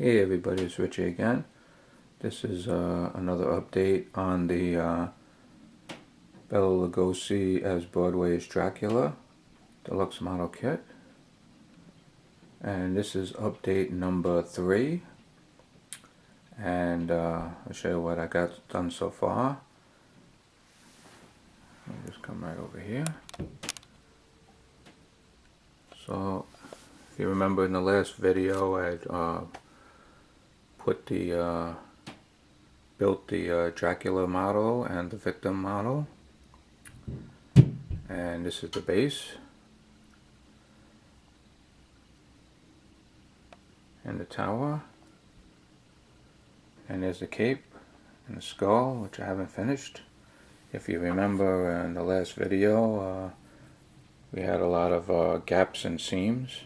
Hey everybody, it's Richie again. This is another update on the Bela Lugosi as Broadway's Dracula Deluxe Model Kit. And this is update number 3. And I'll show you what I got done so far. I'll just come right over here. So, if you remember in the last video, I built the Dracula model and the victim model, and this is the base and the tower, and there's the cape and the skull, which I haven't finished. If you remember in the last video, we had a lot of gaps and seams,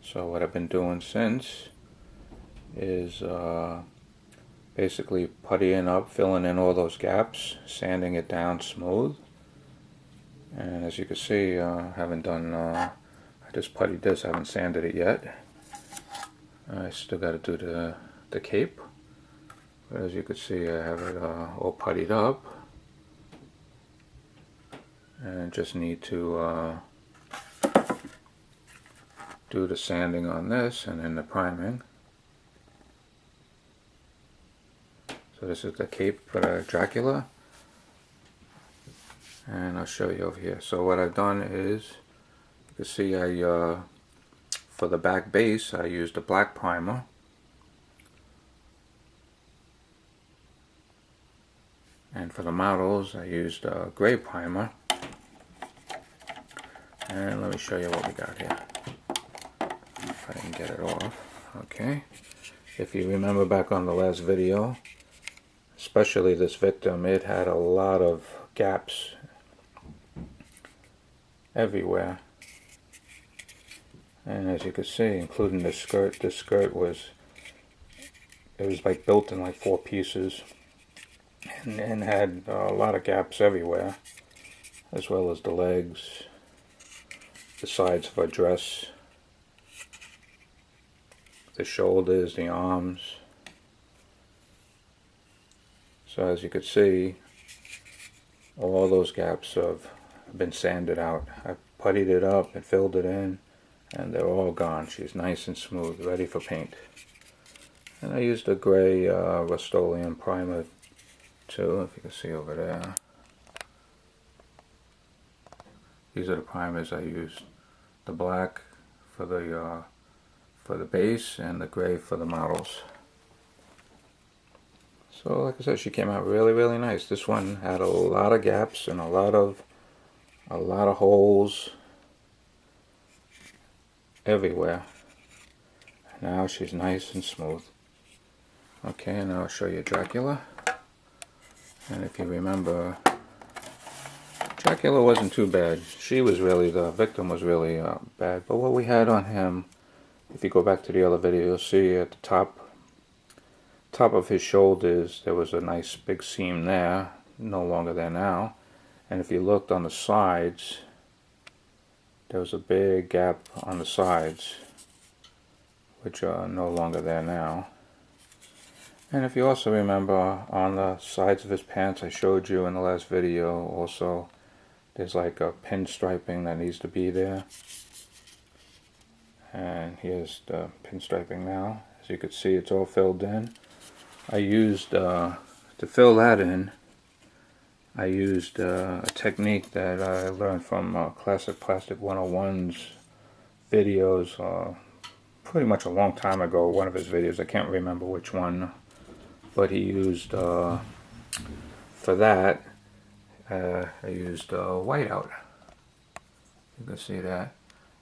so what I've been doing since is basically puttying up, filling in all those gaps, sanding it down smooth. And as you can see, I haven't done, I just puttied this, I haven't sanded it yet. I still got to do the cape. But as you can see, I have it all puttied up. And just need to do the sanding on this and then the priming. So this is the cape for Dracula, and I'll show you over here. So what I've done is, you can see for the back base I used a black primer, and for the models I used a gray primer. And let me show you what we got here, if I can get it off. Okay, if you remember back on the last video, especially this victim, it had a lot of gaps everywhere. And as you can see, including the skirt, this skirt was like built in like 4 pieces and had a lot of gaps everywhere, as well as the legs, the sides of her dress, the shoulders, the arms. So as you can see, all those gaps have been sanded out. I puttied it up and filled it in, and they're all gone. She's nice and smooth, ready for paint. And I used a gray Rust-Oleum primer too, if you can see over there. These are the primers I used. The black for the base and the gray for the models. So like I said, she came out really nice. This one had a lot of gaps and a lot of holes everywhere. Now she's nice and smooth. Okay, and now I'll show you Dracula. And if you remember, Dracula wasn't too bad. The victim was really bad. But what we had on him, if you go back to the other video, you'll see at the top of his shoulders there was a nice big seam there, no longer there now. And if you looked on the sides, there was a big gap on the sides, which are no longer there now. And if you also remember, on the sides of his pants I showed you in the last video also, there's like a pinstriping that needs to be there. And here's the pinstriping now. As you can see, it's all filled in. I used, to fill that in, I used a technique that I learned from Classic Plastic 101's videos, pretty much a long time ago, one of his videos, I can't remember which one, but he used, for that, I used whiteout. You can see that.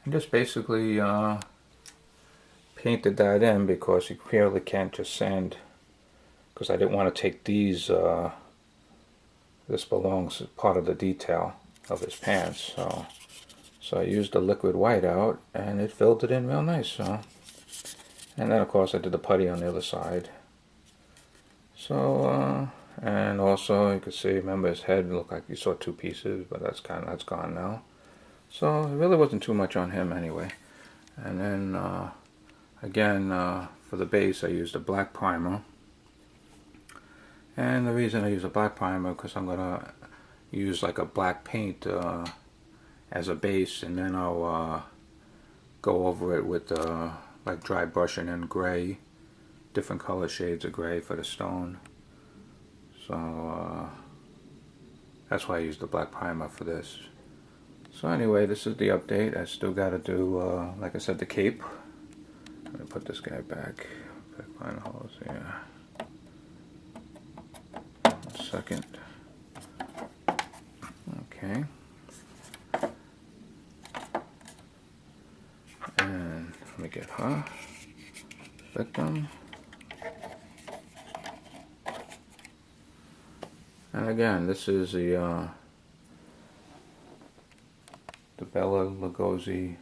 And just basically painted that in because you clearly can't just sand, because I didn't want to take these, this belongs as part of the detail of his pants, so I used a liquid whiteout and it filled it in real nice. So, and then of course I did the putty on the other side. So and also you can see, remember his head looked like you saw 2 pieces, but that's gone now. So it really wasn't too much on him anyway. And then again, for the base I used a black primer. And the reason I use a black primer because I'm going to use like a black paint as a base, and then I'll go over it with like dry brushing in gray, different color shades of gray for the stone. So that's why I use the black primer for this. So anyway, this is the update. I still got to do, like I said, the cape. I'm going to put this guy back. Find the holes here. 1 second. Okay. And let me get her. Victim. And again, this is the Bela Lugosi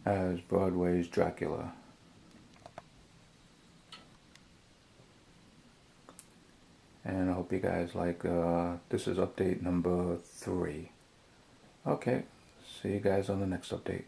as Broadway's Dracula. And I hope you guys like, this is update number 3. Okay, see you guys on the next update.